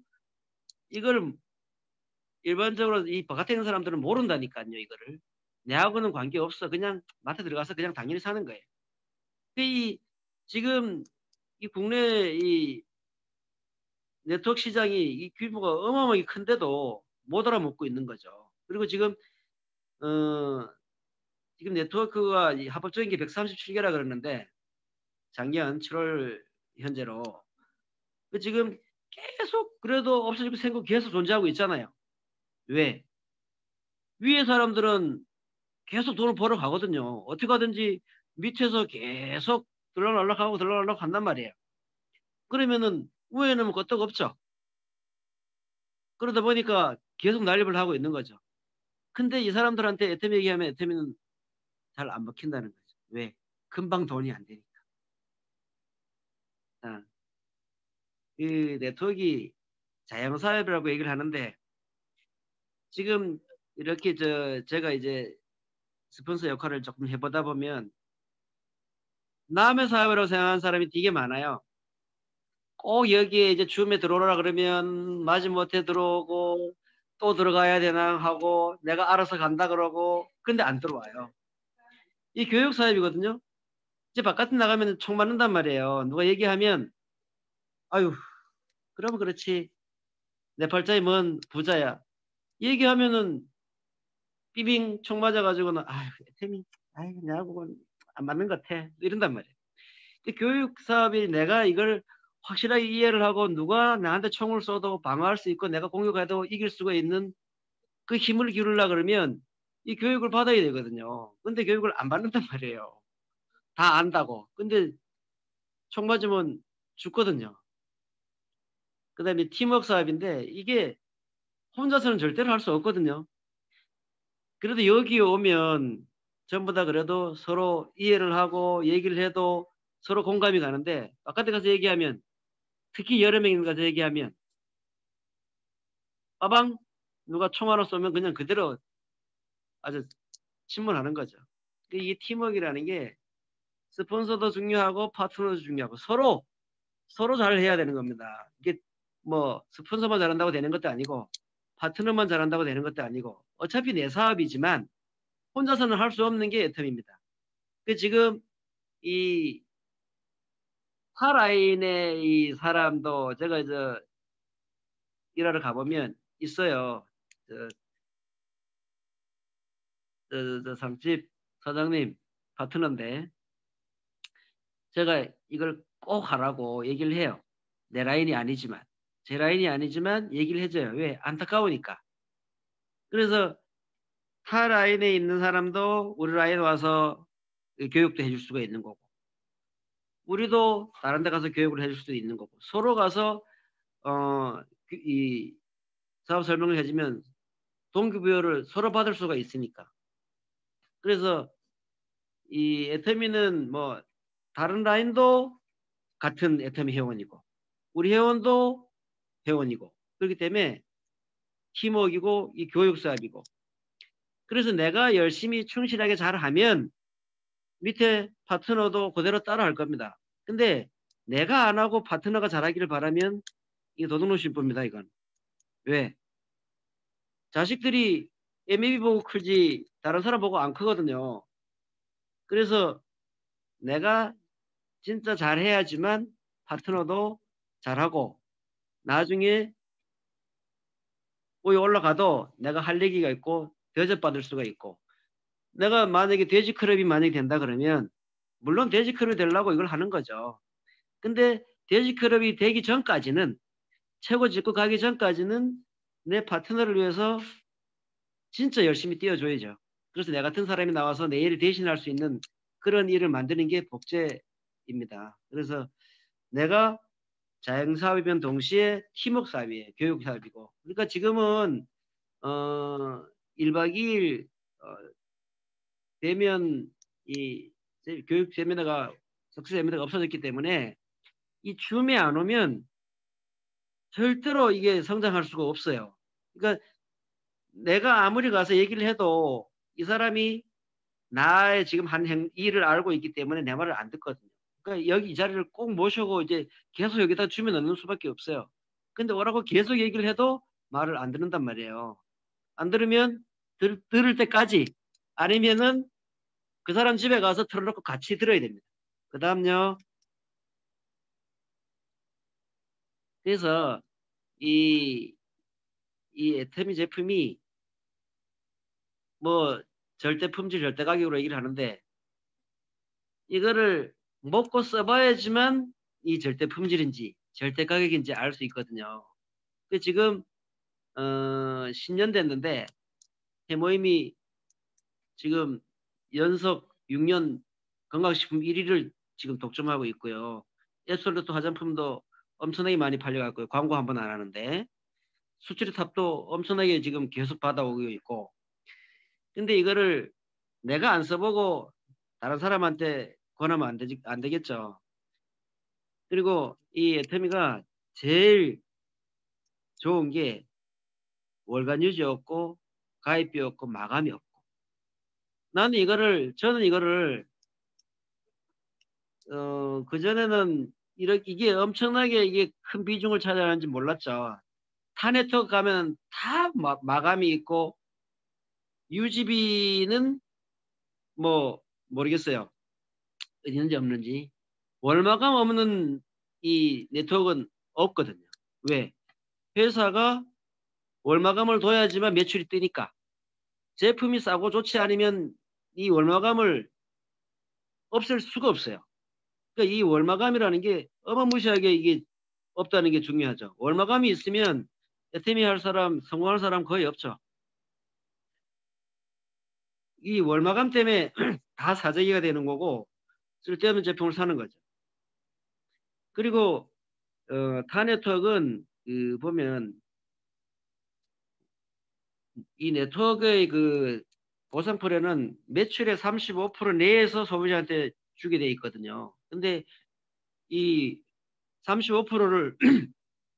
이걸 일반적으로 이 바깥에 있는 사람들은 모른다니까요, 이거를. 내하고는 관계없어. 그냥 마트 들어가서 그냥 당연히 사는 거예요. 이 지금 이 국내 이 네트워크 시장이 이 규모가 어마어마하게 큰데도 못 알아먹고 있는 거죠. 그리고 어 지금 네트워크가 이 합법적인 게 137개라 그러는데 작년 7월 현재로 지금 계속 그래도 없어지고 생기고 계속 존재하고 있잖아요. 왜? 위에 사람들은 계속 돈을 벌어 가거든요. 어떻게 하든지 밑에서 계속 들락날락하고 들락날락 한단 말이에요. 그러면은 위에는 뭐 끄떡없죠. 그러다 보니까 계속 난립을 하고 있는 거죠. 근데 이 사람들한테 애터미 얘기하면 애터미는 잘 안 먹힌다는 거죠. 왜? 금방 돈이 안 되니까. 아, 이 네트워크가 자영사업이라고 얘기를 하는데 지금 이렇게 제가 이제 스폰서 역할을 조금 해보다 보면 남의 사업이라고 생각하는 사람이 되게 많아요. 꼭 여기에 이제 줌에 들어오라 그러면 마지못해 들어오고 또 들어가야 되나 하고 내가 알아서 간다 그러고 근데 안 들어와요. 이 교육 사업이거든요. 이제 바깥에 나가면 총 맞는단 말이에요. 누가 얘기하면 아유 그러면 그렇지 내 팔자에 뭔 부자야. 얘기하면은 삐빙 총 맞아가지고는 아유 템이 아유 내하고는 안 맞는 것 같아 이런단 말이에요. 이 교육 사업이 내가 이걸 확실하게 이해를 하고 누가 나한테 총을 쏘도 방어할 수 있고 내가 공격해도 이길 수가 있는 그 힘을 기울이려 그러면 이 교육을 받아야 되거든요. 근데 교육을 안 받는단 말이에요. 다 안다고. 근데 총 맞으면 죽거든요. 그다음에 팀워크 사업인데 이게 혼자서는 절대로 할 수 없거든요. 그래도 여기 오면 전부 다 그래도 서로 이해를 하고 얘기를 해도 서로 공감이 가는데 바깥에 가서 얘기하면 특히 여러 명 있는 가서 얘기하면 빠방 누가 총 하나 쏘면 그냥 그대로 아주 침몰하는 거죠. 이게 팀워크라는 게 스폰서도 중요하고 파트너도 중요하고 서로 잘 해야 되는 겁니다. 이게 뭐 스폰서만 잘한다고 되는 것도 아니고 파트너만 잘한다고 되는 것도 아니고 어차피 내 사업이지만 혼자서는 할 수 없는 게 애텀입니다. 그 지금 이 타라인의 이 사람도 제가 일하러 가보면 있어요. 저, 상집 사장님 파트너인데 제가 이걸 꼭 하라고 얘기를 해요. 내 라인이 아니지만 제 라인이 아니지만 얘기를 해줘요. 왜? 안타까우니까. 그래서 타 라인에 있는 사람도 우리 라인 와서 교육도 해줄 수가 있는 거고 우리도 다른 데 가서 교육을 해줄 수도 있는 거고 서로 가서 이 사업 설명을 해주면 동기부여를 서로 받을 수가 있으니까. 그래서 이 애터미는 뭐 다른 라인도 같은 애터미 회원이고 우리 회원도 회원이고 그렇기 때문에 팀워크이고 이 교육 사업이고 그래서 내가 열심히 충실하게 잘하면 밑에 파트너도 그대로 따라할 겁니다. 근데 내가 안 하고 파트너가 잘하기를 바라면 이게 도둑놈심보입니다. 이건. 왜? 자식들이 MEB 보고 크지 다른 사람 보고 안 크거든요. 그래서 내가 진짜 잘해야지만 파트너도 잘하고 나중에 위에 올라가도 내가 할 얘기가 있고 대접받을 수가 있고 내가 만약에 돼지클럽이 만약에 된다 그러면 물론 돼지클럽이 되려고 이걸 하는 거죠. 근데 돼지클럽이 되기 전까지는 최고 직급 가기 전까지는 내 파트너를 위해서 진짜 열심히 뛰어줘야죠. 그래서 내 같은 사람이 나와서 내 일을 대신할 수 있는 그런 일을 만드는 게 복제입니다. 그래서 내가 자영사업이면 동시에 팀워크 사업이에요. 교육 사업이고. 그러니까 지금은 어 1박 2일 되면 이 교육 세미나가 석수 세미나가 없어졌기 때문에 이 줌에 안 오면 절대로 이게 성장할 수가 없어요. 그러니까 내가 아무리 가서 얘기를 해도 이 사람이 나의 지금 한 일을 알고 있기 때문에 내 말을 안 듣거든요. 그러니까 여기 이 자리를 꼭 모셔고 이제 계속 여기다 주면 넣는 수밖에 없어요. 근데 오라고 계속 얘기를 해도 말을 안 듣는단 말이에요. 안 들으면 들을 때까지, 아니면은 그 사람 집에 가서 틀어놓고 같이 들어야 됩니다. 그 다음요. 그래서 이, 이 애터미 제품이 뭐 절대 품질 절대 가격으로 얘기를 하는데, 이거를 먹고 써봐야지만 이 절대 품질인지 절대 가격인지 알 수 있거든요. 그 지금 10년 됐는데 해모임이 지금 연속 6년 건강식품 1위를 지금 독점하고 있고요. 에스솔루트 화장품도 엄청나게 많이 팔려갔고요. 광고 한 번 안 하는데 수출의 탑도 엄청나게 지금 계속 받아오고 있고. 근데 이거를 내가 안 써보고 다른 사람한테 권하면 안 되겠죠. 그리고 이 애터미가 제일 좋은 게 월간 유지 없고 가입비 없고 마감이 없고. 저는 이거를 그전에는 이게 엄청나게 이게 큰 비중을 차지하는지 몰랐죠. 타 네트워크 가면 다 마감이 있고 유지비는 뭐 모르겠어요. 있는지 없는지. 월마감 없는 이 네트워크는 없거든요. 왜? 회사가 월마감을 둬야지만 매출이 뜨니까. 제품이 싸고 좋지 않으면 이 월마감을 없앨 수가 없어요. 그러니까 이 월마감이라는 게 어마무시하게 이게 없다는 게 중요하죠. 월마감이 있으면 애터미 할 사람, 성공할 사람 거의 없죠. 이 월마감 때문에 다 사재기가 되는 거고 쓸데없는 제품을 사는 거죠. 그리고 타 네트워크는 그 보면 이 네트워크의 그 보상표에는 매출의 35% 내에서 소비자한테 주게 돼 있거든요. 근데 이 35%를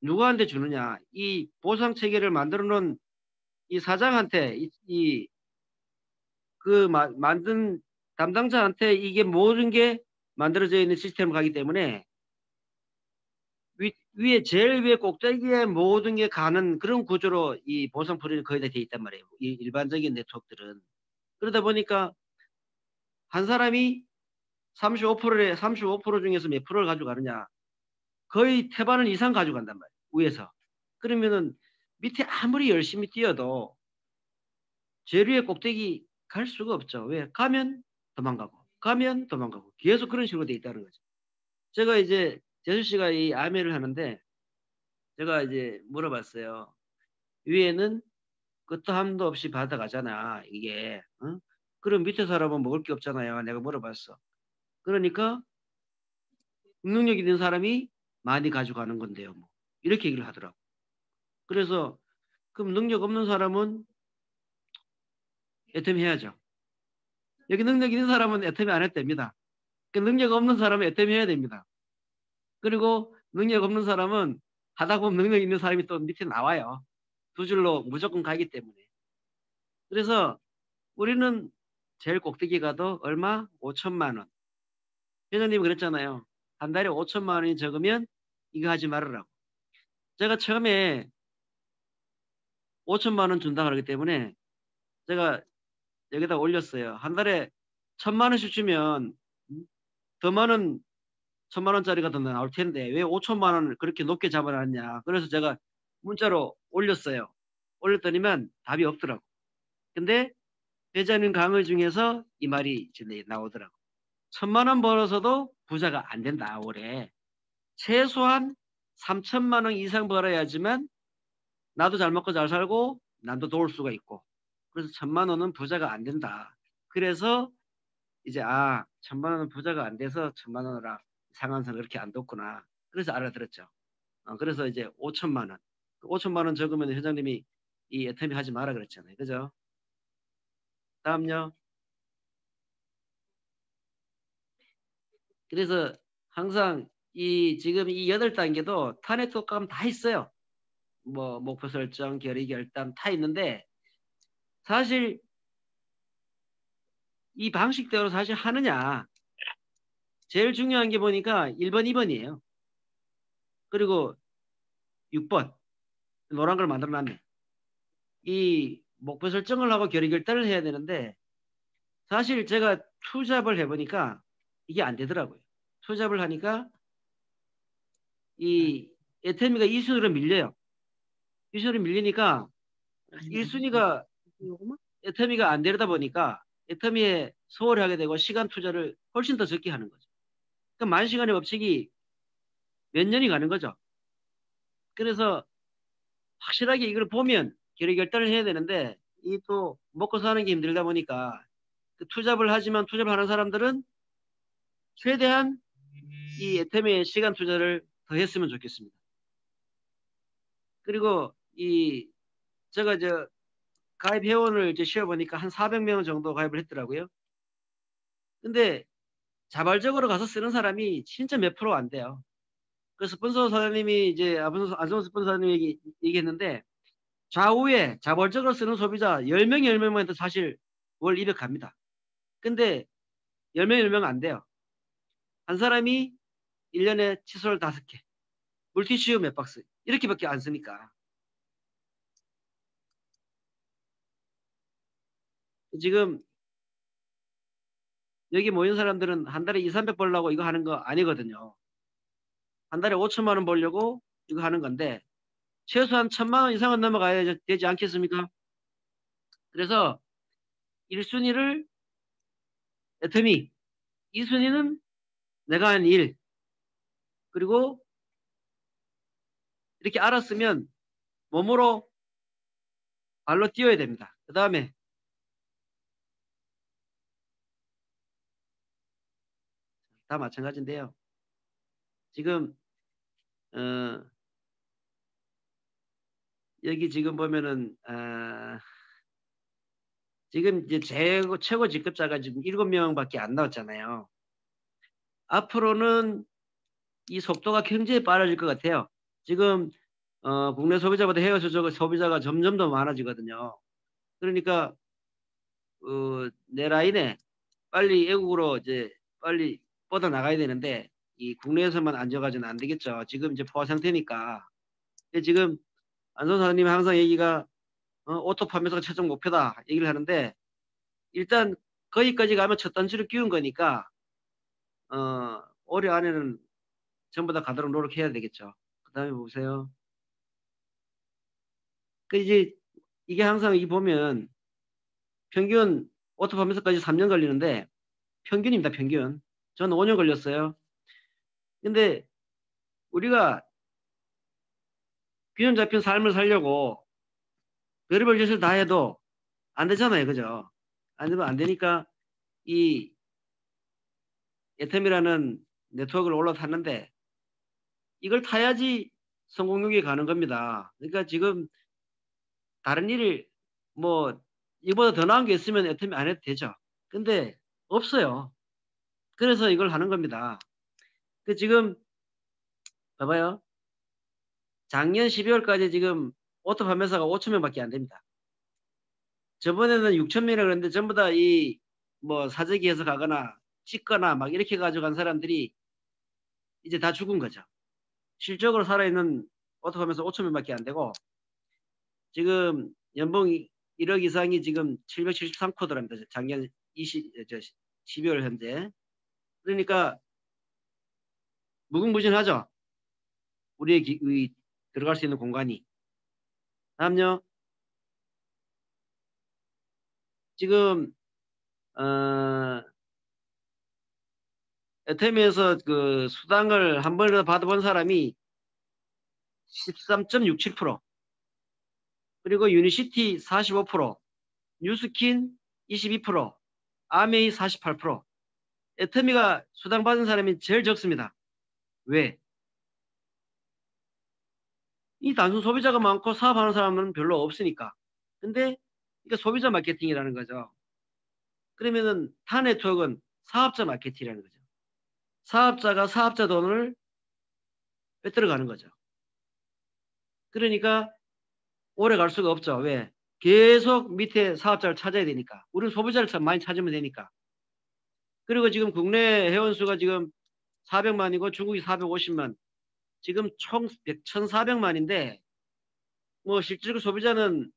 누구한테 주느냐? 이 보상 체계를 만들어 놓은 이 사장한테 만든 담당자한테 이게 모든 게 만들어져 있는 시스템을 가기 때문에 위에 제일 위에 꼭대기에 모든 게 가는 그런 구조로 이 보상 프로그램이 거의 다 돼 있단 말이에요. 이 일반적인 네트워크들은. 그러다 보니까 한 사람이 35% 중에서 몇 프로를 가져가느냐? 거의 태반을 이상 가져간단 말이에요. 위에서. 그러면은 밑에 아무리 열심히 뛰어도 제일 위에 꼭대기 갈 수가 없죠. 왜? 가면 도망가고, 가면 도망가고. 계속 그런 식으로 돼 있다는 거죠. 제가 이제 재수 씨가 이 아메를 하는데 제가 이제 물어봤어요. 위에는 끝도 함도 없이 받아가잖아. 이게. 응? 그럼 밑에 사람은 먹을 게 없잖아요. 내가 물어봤어. 그러니까 능력 있는 사람이 많이 가져가는 건데요. 뭐. 이렇게 얘기를 하더라고. 그래서 그럼 능력 없는 사람은 애터미 해야죠. 여기 능력 있는 사람은 애터미 안 해도 됩니다. 그 능력 없는 사람은 애터미 해야 됩니다. 그리고 능력 없는 사람은 하다 보면 능력 있는 사람이 또 밑에 나와요. 두 줄로 무조건 가기 때문에. 그래서 우리는 제일 꼭대기 가도 얼마? 5천만 원. 회장님이 그랬잖아요. 한 달에 5천만 원이 적으면 이거 하지 말으라고. 제가 처음에 5천만 원 준다 그러기 때문에 제가 여기다 올렸어요. 한 달에 1,000만 원씩 주면 더 많은 1,000만 원짜리가 더 나올 텐데 왜 5천만 원을 그렇게 높게 잡아놨냐. 그래서 제가 문자로 올렸어요. 올렸더니만 답이 없더라고. 근데 회장님 강의 중에서 이 말이 이제 나오더라고. 1,000만 원 벌어서도 부자가 안 된다 올해. 최소한 3천만 원 이상 벌어야지만 나도 잘 먹고 잘 살고 남도 도울 수가 있고. 그래서 1,000만 원은 부자가 안 된다. 그래서 이제 1,000만 원은 부자가 안 돼서 1,000만 원이라 상한선 그렇게 안 뒀구나. 그래서 알아들었죠. 그래서 이제 5천만 원. 5천만 원 적으면 회장님이 이 애터미 하지 마라 그랬잖아요. 그죠? 다음요. 그래서 항상 지금 이 8단계도 타네트워크 하면 다 있어요. 뭐 목표 설정, 결의 결단 다 있는데 사실 이 방식대로 사실 하느냐 제일 중요한 게 보니까 1번, 2번이에요. 그리고 6번 노란 걸 만들어 놨네. 이 목표 설정을 하고 결의결단을 해야 되는데 사실 제가 투잡을 해보니까 이게 안 되더라고요. 투잡을 하니까 이 애터미가 2순위로 밀려요. 2순위로 밀리니까 1순위가 애터미가 안 되려다 보니까 애터미에 소홀히 하게 되고 시간 투자를 훨씬 더 적게 하는 거죠. 그러니까 만시간의 법칙이 몇 년이 가는 거죠. 그래서 확실하게 이걸 보면 결의결단을 해야 되는데 이 또 먹고 사는 게 힘들다 보니까 그 투잡을 하지만 투잡을 하는 사람들은 최대한 이 애터미의 시간 투자를 더 했으면 좋겠습니다. 그리고 이 제가 가입 회원을 이제 쉬어보니까 한 400명 정도 가입을 했더라고요. 근데 자발적으로 가서 쓰는 사람이 진짜 몇 프로 안 돼요. 그 스폰서 사장님이 이제 안성호 스폰서 사장님이 얘기했는데 좌우에 자발적으로 쓰는 소비자 10명, 10명만 해도 사실 월 200 갑니다. 근데 10명, 10명 안 돼요. 한 사람이 1년에 칫솔 5개, 물티슈 몇 박스 이렇게밖에 안 쓰니까 지금 여기 모인 사람들은 한 달에 2, 300 벌려고 이거 하는 거 아니거든요. 한 달에 5천만 원 벌려고 이거 하는 건데 최소한 1,000만 원 이상은 넘어가야 되지 않겠습니까? 그래서 1순위를 애터미, 2순위는 내가 한 일, 그리고 이렇게 알았으면 몸으로 발로 뛰어야 됩니다. 그 다음에 다 마찬가지인데요. 지금 어, 여기 지금 보면은 지금 이제 최고 직급자가 지금 7명밖에 안 나왔잖아요. 앞으로는 이 속도가 굉장히 빨라질 것 같아요. 지금 국내 소비자보다 해외 소비자가 점점 더 많아지거든요. 그러니까 내 라인에 빨리 애국으로 이제 빨리 뻗어 나가야 되는데 이 국내에서만 앉아가지고는 안 되겠죠. 지금 이제 포화 상태니까. 근데 지금 안성 사장님이 항상 얘기가 오토 판매사가 최종 목표다 얘기를 하는데 일단 거기까지 가면 첫 단추를 끼운 거니까 올해 안에는 전부 다 가도록 노력해야 되겠죠. 그 다음에 보세요. 그 이제 이게 항상 이 보면 평균 오토 판매사까지 3년 걸리는데 평균입니다. 평균. 저는 5년 걸렸어요. 근데 우리가 균형 잡힌 삶을 살려고 별의별 짓을 다 해도 안 되잖아요. 그죠? 안 되면 안 되니까 이 애텀이라는 네트워크를 올라탔는데 이걸 타야지 성공률이 가는 겁니다. 그러니까 지금 다른 일을 뭐 이보다 더 나은 게 있으면 애텀이 안 해도 되죠. 근데 없어요. 그래서 이걸 하는 겁니다. 그 지금 봐봐요. 작년 12월까지 지금 오토 판매사가 5천 명밖에 안 됩니다. 저번에는 6천 명이라 그랬는데 전부 다 이 뭐 사재기에서 가거나 찍거나 막 이렇게 가지고 간 사람들이 이제 다 죽은 거죠. 실적으로 살아있는 오토 판매사 5천 명밖에 안 되고 지금 연봉 1억 이상이 지금 773코드랍니다. 작년 12월 현재. 그러니까 무궁무진하죠. 우리의 들어갈 수 있는 공간이. 다음요. 지금 애터미에서 그 수당을 한 번이라도 받아본 사람이 13.67%, 그리고 유니시티 45%, 뉴스킨 22%, 아메이 48%. 애터미가 수당 받은 사람이 제일 적습니다. 왜? 이 단순 소비자가 많고 사업하는 사람은 별로 없으니까. 근데 이게 소비자 마케팅이라는 거죠. 그러면은 타 네트워크는 사업자 마케팅이라는 거죠. 사업자가 사업자 돈을 빼들어 가는 거죠. 그러니까 오래 갈 수가 없죠. 왜? 계속 밑에 사업자를 찾아야 되니까. 우리는 소비자를 참 많이 찾으면 되니까. 그리고 지금 국내 회원 수가 지금 400만이고 중국이 450만. 지금 총 1,400만인데 뭐 실질 소비자는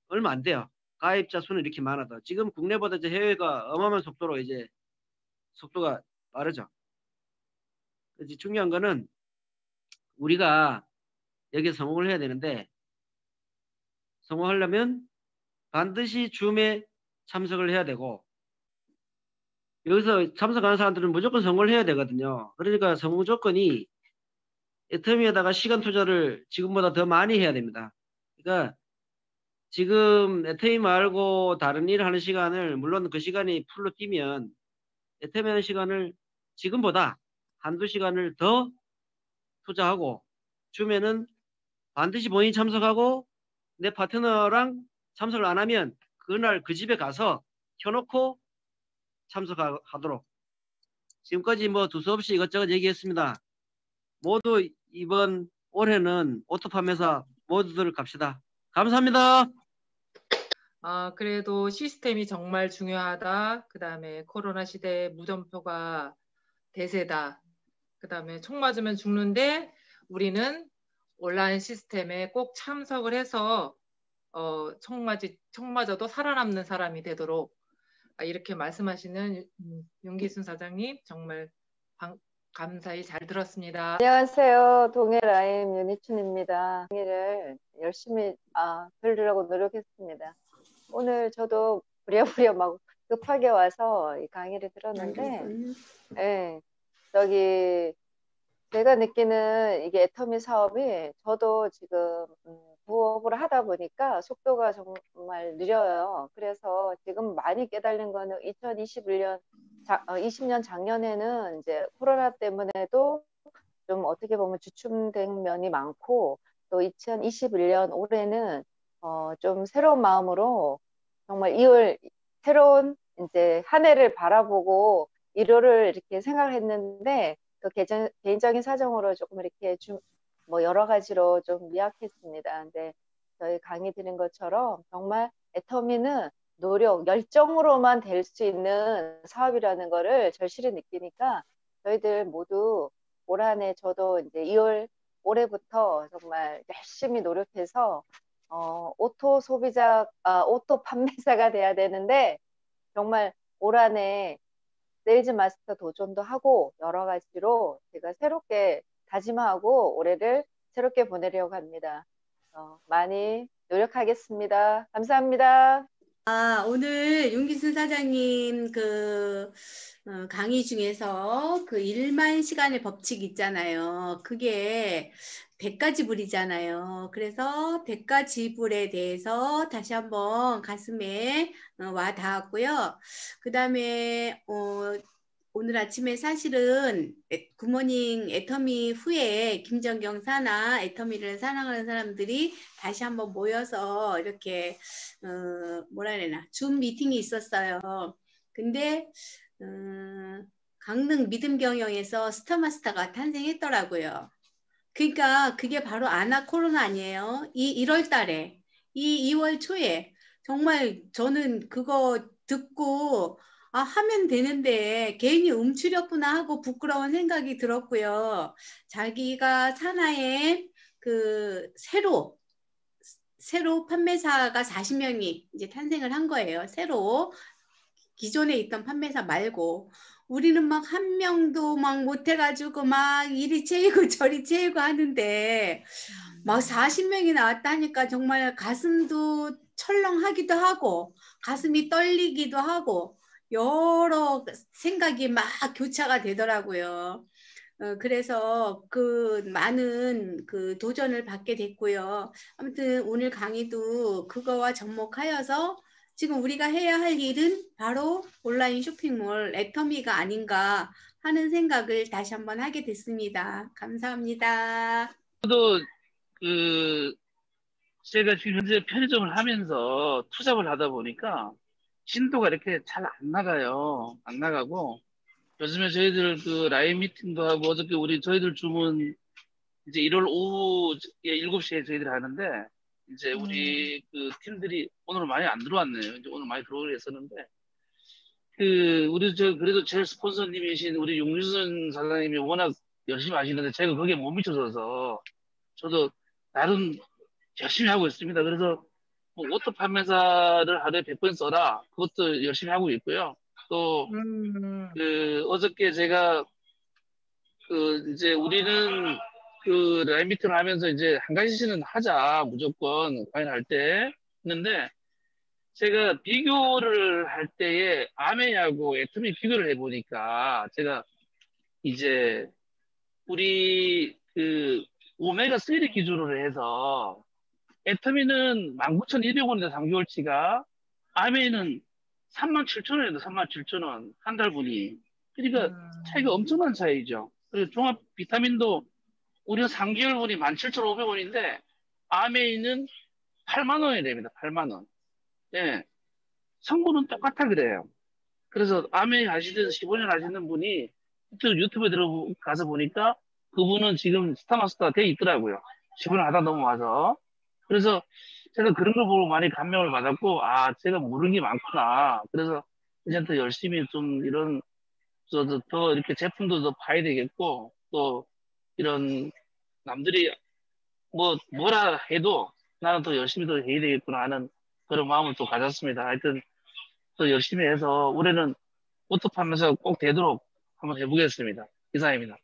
얼마 안 돼요. 가입자 수는 이렇게 많아도 지금 국내보다 이제 해외가 어마어마한 속도로 이제 속도가 빠르죠. 이제 중요한 거는 우리가 여기서 성공을 해야 되는데 성공하려면 반드시 줌에 참석을 해야 되고 여기서 참석하는 사람들은 무조건 성공을 해야 되거든요. 그러니까 성공 조건이 애터미에다가 시간 투자를 지금보다 더 많이 해야 됩니다. 그러니까 지금 애터미 말고 다른 일을 하는 시간을 물론 그 시간이 풀로 뛰면 애터미 하는 시간을 지금보다 한두 시간을 더 투자하고 줌에는 반드시 본인이 참석하고 내 파트너랑 참석을 안 하면 그날 그 집에 가서 켜놓고 참석하도록 지금까지 뭐 두서없이 이것저것 얘기했습니다. 모두 이번 올해는 오토 판매사 모두들 갑시다. 감사합니다.
그래도 시스템이 정말 중요하다. 그 다음에 코로나 시대에 무전표가 대세다. 그 다음에 총 맞으면 죽는데 우리는 온라인 시스템에 꼭 참석을 해서 총 맞아도 살아남는 사람이 되도록 이렇게 말씀하시는 윤기순 사장님 정말 감사히 잘 들었습니다.
안녕하세요. 동해라임 윤희춘입니다. 강의를 열심히 들으려고 노력했습니다. 오늘 저도 부랴부랴 막 급하게 와서 이 강의를 들었는데 예, 저기 제가 느끼는 이게 애터미 사업이 저도 지금 부업을 하다 보니까 속도가 정말 느려요. 그래서 지금 많이 깨달은 거는 2021년 20년 작년에는 이제 코로나 때문에도 좀 어떻게 보면 주춤된 면이 많고 또 2021년 올해는 좀 새로운 마음으로 정말 2월 새로운 이제 한 해를 바라보고 1월을 이렇게 생각을 했는데 또 개인적인 사정으로 조금 이렇게 뭐 여러 가지로 좀 미약했습니다. 근데 저희 강의 들은 것처럼 정말 애터미는 노력, 열정으로만 될 수 있는 사업이라는 거를 절실히 느끼니까 저희들 모두 올 한 해 저도 이제 2월 올해부터 정말 열심히 노력해서 오토 소비자, 오토 판매사가 돼야 되는데 정말 올 한 해 세일즈 마스터 도전도 하고 여러 가지로 제가 새롭게 다짐하고 올해를 새롭게 보내려고 합니다. 많이 노력하겠습니다. 감사합니다.
오늘 윤기순 사장님 강의 중에서 그 1만 시간의 법칙 있잖아요. 그게 100가지불이잖아요. 그래서 100가지불에 대해서 다시 한번 가슴에 와 닿았고요. 그 다음에 오늘 아침에 사실은 굿모닝 애터미 후에 김정경 사나 애터미를 사랑하는 사람들이 다시 한번 모여서 이렇게 뭐라 해야 되나 줌 미팅이 있었어요. 근데 강릉 믿음경영에서 스타마스터가 탄생했더라고요. 그러니까 그게 바로 아나 코로나 아니에요. 1월 달에 2월 초에 정말 저는 그거 듣고 하면 되는데 괜히 움츠렸구나 하고 부끄러운 생각이 들었고요. 자기가 산하에 그 새로 판매사가 40명이 이제 탄생을 한 거예요. 새로 기존에 있던 판매사 말고 우리는 막 한 명도 막 못해가지고 막 이리 채이고 저리 채이고 하는데 막 40명이 나왔다니까 정말 가슴도 철렁하기도 하고 가슴이 떨리기도 하고 여러 생각이 막 교차가 되더라고요. 그래서 그 많은 그 도전을 받게 됐고요. 아무튼 오늘 강의도 그거와 접목하여서 지금 우리가 해야 할 일은 바로 온라인 쇼핑몰 애터미가 아닌가 하는 생각을 다시 한번 하게 됐습니다. 감사합니다.
저도 제가 지금 현재 편의점을 하면서 투잡을 하다 보니까 진도가 이렇게 잘 안 나가요. 안 나가고 요즘에 저희들 그 라인 미팅도 하고 어저께 저희들 줌은 이제 1월 오후 7시에 저희들 하는데 이제 우리 그 팀들이 오늘 많이 안 들어왔네요. 이제 오늘 많이 들어오려 했었는데 그래도 제 스폰서님이신 우리 용유선 사장님이 워낙 열심히 하시는데 제가 거기에 못 미쳐서 저도 나름 열심히 하고 있습니다. 그래서 뭐 옷도 판매사를 하루에 100번 써라. 그것도 열심히 하고 있고요. 또,
음,
어저께 제가, 이제 우리는 라인 미팅을 하면서 이제 한 가지씩은 하자. 무조건 과연 때. 했는데, 제가 비교를 할 때에 아메하고 애터미 비교를 해보니까 제가 이제 우리 오메가3를 기준으로 해서 애터미는 19,200원인데 3개월치가 아메이는 37,000원인데 37,000원 한 달분이 그러니까 차이가 엄청난 차이죠. 그리고 종합 비타민도 우리가 3개월분이 17,500원인데 아메이는 8만 원이 됩니다. 8만 원. 예. 성분은 똑같아 그래요. 그래서 아메이 하시던 15년 하시는 분이 유튜브에 들어가서 보니까 그분은 지금 스타마스터가 돼 있더라고요. 15년 하다 넘어와서. 그래서 제가 그런 걸 보고 많이 감명을 받았고, 아, 제가 모르는 게 많구나. 그래서 이제 더 열심히 좀 이런, 더 이렇게 제품도 더 봐야 되겠고, 또 이런 남들이 뭐라 해도 나는 더 열심히 더 해야 되겠구나 하는 그런 마음을 또 가졌습니다. 하여튼 더 열심히 해서 올해는 오토 파면서 꼭 되도록 한번 해보겠습니다. 이상입니다.